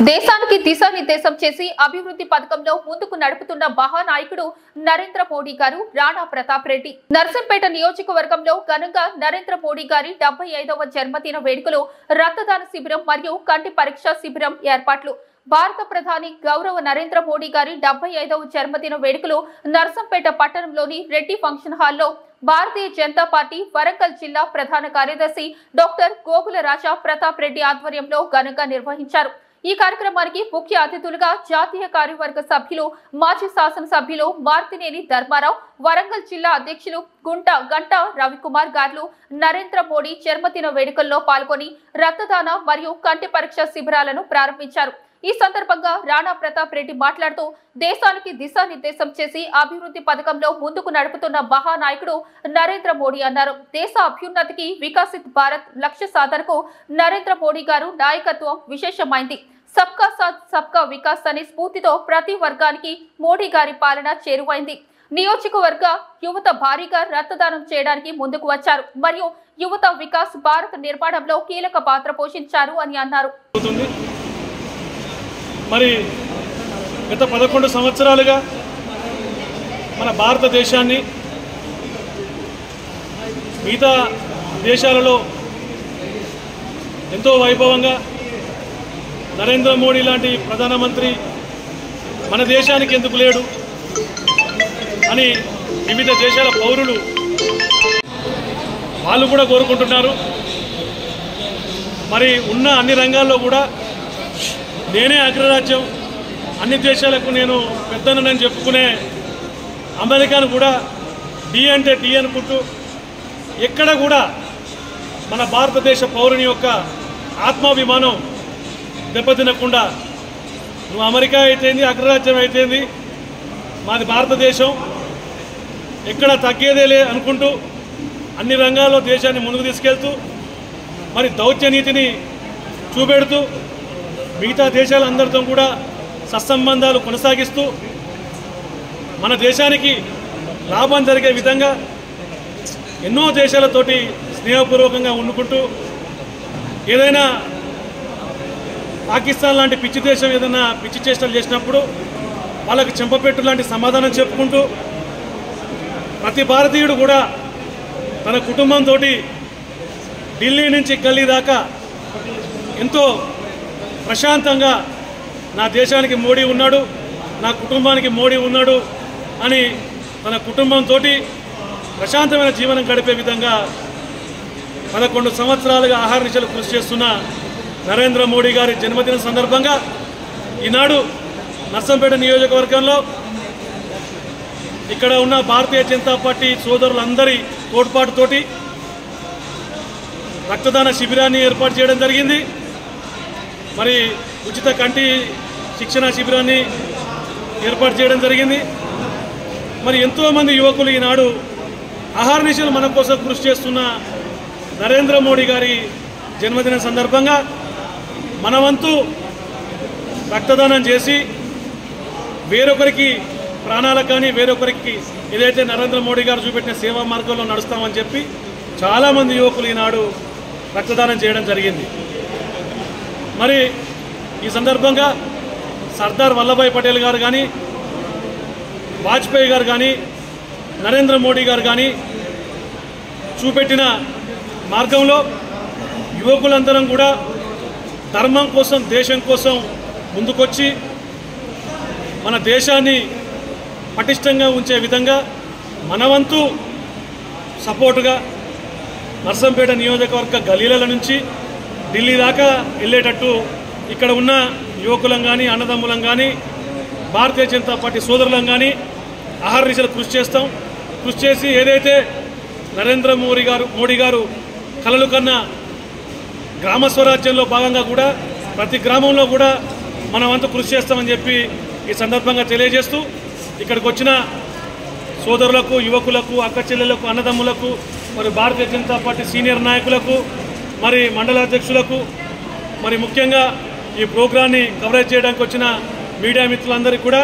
దేశానికి దిశానిర్దేశం చేసి అభివృద్ధి పథకంలో ముందుకు నడుపుతున్న మహానాయకుడు నరేంద్ర మోడీ గారు రాణా ప్రతాప్ రెడ్డి నర్సంపేట నియోజకవర్గంలో ఘనంగా నరేంద్ర మోడీ గారి 75వ జన్మదిన వేడుకలు రక్తదాన శిబిరం మరియు కంటి పరీక్ష శిబిరం ఏర్పాట్లు భారత ప్రధాని గౌరవ నరేంద్ర మోడీ గారి 75వ జన్మదిన వేడుకలు నర్సంపేట పట్టణంలోని రెడ్డి ఫంక్షన్ హాల్లో భారతీయ జనతా పార్టీ వరంగల్ జిల్లా ప్రధాన కార్యదర్శి డాక్టర్ గోగుల రాజా ప్రతాప్ రెడ్డి ఆధ్వర్యంలో ఘనంగా నిర్వహించారు। ఈ కార్యక్రమానికి ముఖ్య అతిథులుగా జాతీయ కార్యవర్గ సభ్యులు మాజీ శాసనసభ్యులు మార్తినేని ధర్మారావు వరంగల్ జిల్లా అధ్యక్షులు గంట రవికుమార్ గారు నరేంద్ర మోడీ జన్మదిన వేడుకల్లో పాల్గొని రక్తదాన మరియు కంటి పరీక్ష శిబిరాలను ప్రారంభించారు। ఈ సందర్భంగా రాణా ప్రతాప్ రెడ్డి మాట్లాడుతూ దేశానికి దిశానిర్దేశం చేసి అభివృద్ధి పథకంలో ముందుకు నడుపుతున్న మహానాయకుడు నరేంద్ర మోడీ అన్నారు। దేశ అభ్యున్నతికి వికసిత్ భారత్ లక్ష్య సాధనకు నరేంద్ర మోడీ గారు నాయకత్వం విశేషమైంది। సబ్కా సాథ్ సబ్కా వికాస్ అనే స్ఫూర్తితో ప్రతి వర్గానికి మోడీ గారి పాలన చేరువైంది। నియోజకవర్గ యువత భారీగా రక్తదానం చేయడానికి ముందుకు వచ్చారు మరియు యువత వికాస్ భారత్ నిర్మాణంలో కీలక పాత్ర పోషించారు అని అన్నారు। మరి గత 11 సంవత్సరాలుగా మన భారతదేశాన్ని మిగతా దేశాలలో ఎంతో వైభవంగా నరేంద్ర మోడీ లాంటి ప్రధానమంత్రి మన దేశానికి ఎందుకు లేడు అని వివిధ దేశాల పౌరులు వాళ్ళు కూడా కోరుకుంటున్నారు। మరి ఉన్న అన్ని రంగాల్లో కూడా నేనే అగ్రరాజ్యం, అన్ని దేశాలకు నేను పెద్దనని చెప్పుకునే అమెరికాను కూడా డి అంటే డి అనుకుంటూ ఎక్కడ కూడా మన భారతదేశ పౌరుని యొక్క ఆత్మాభిమానం దెబ్బతినకుండా నువ్వు అమెరికా అయితేంది అగ్రరాజ్యం అయితేంది మాది భారతదేశం ఎక్కడ తగ్గేదేలే అనుకుంటూ అన్ని రంగాల్లో దేశాన్ని ముందుకు తీసుకెళ్తూ మరి దౌత్య నీతిని చూపెడుతూ మిగతా దేశాలందరితో కూడా సత్సంబంధాలు కొనసాగిస్తూ మన దేశానికి లాభం జరిగే విధంగా ఎన్నో దేశాలతోటి స్నేహపూర్వకంగా ఉండుకుంటూ ఏదైనా పాకిస్తాన్ లాంటి పిచ్చి దేశం ఏదైనా పిచ్చి చేష్టలు చేసినప్పుడు వాళ్ళకి చెంపపెట్టు లాంటి సమాధానం చెప్పుకుంటూ ప్రతి భారతీయుడు కూడా తన కుటుంబంతో ఢిల్లీ నుంచి గల్లీ దాకా ఎంతో ప్రశాంతంగా నా దేశానికి మోడీ ఉన్నాడు, నా కుటుంబానికి మోడీ ఉన్నాడు అని తన కుటుంబంతో ప్రశాంతమైన జీవనం గడిపే విధంగా 11 సంవత్సరాలుగా ఆహార్నిశలు కృషి చేస్తున్న నరేంద్ర మోడీ గారి జన్మదిన సందర్భంగా ఈనాడు నర్సంపేట నియోజకవర్గంలో ఇక్కడ ఉన్న భారతీయ జనతా పార్టీ సోదరులందరి తోడ్పాటుతోటి రక్తదాన శిబిరాన్ని ఏర్పాటు చేయడం జరిగింది। మరి ఉచిత కంటి శిక్షణ శిబిరాన్ని ఏర్పాటు చేయడం జరిగింది। మరి ఎంతోమంది యువకులు ఈనాడు ఆహార్నిశలు మన కోసం కృషి చేస్తున్న నరేంద్ర మోడీ గారి జన్మదిన సందర్భంగా మన వంతు రక్తదానం చేసి వేరొకరికి ప్రాణాలకు కానీ వేరొకరికి ఏదైతే నరేంద్ర మోడీ గారు చూపెట్టిన సేవా మార్గంలో నడుస్తామని చెప్పి చాలామంది యువకులు ఈనాడు రక్తదానం చేయడం జరిగింది। మరి ఈ సందర్భంగా సర్దార్ వల్లభాయ్ పటేల్ గారు కానీ వాజ్పేయి గారు కానీ నరేంద్ర మోడీ గారు కానీ చూపెట్టిన మార్గంలో యువకులందరం కూడా ధర్మం కోసం దేశం కోసం ముందుకొచ్చి మన దేశాన్ని పటిష్టంగా ఉంచే విధంగా మనవంతు సపోర్టుగా నర్సంపేట నియోజకవర్గ గలీల నుంచి ఢిల్లీ దాకా వెళ్ళేటట్టు ఇక్కడ ఉన్న యువకులం కానీ అన్నదమ్ములం కానీ భారతీయ జనతా పార్టీ సోదరులం కానీ ఆహార్నిశలు కృషి చేస్తాం। కృషి చేసి ఏదైతే నరేంద్ర మోడీ గారు కలలు కన్న గ్రామ స్వరాజ్యంలో భాగంగా కూడా ప్రతి గ్రామంలో కూడా మనం అంతా కృషి చేస్తామని చెప్పి ఈ సందర్భంగా తెలియజేస్తూ ఇక్కడికి వచ్చిన సోదరులకు యువకులకు అక్క చెల్లెలకు అన్నదమ్ములకు మరి భారతీయ జనతా పార్టీ సీనియర్ నాయకులకు మరి మండల అధ్యక్షులకు మరి ముఖ్యంగా ఈ ప్రోగ్రాన్ని కవరేజ్ చేయడానికి వచ్చిన మీడియా మిత్రులందరికీ కూడా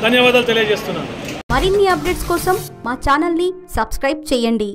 ధన్యవాదాలు తెలియజేస్తున్నాను। మరిన్ని అప్డేట్స్ కోసం మా ఛానల్ ని సబ్స్క్రైబ్ చేయండి।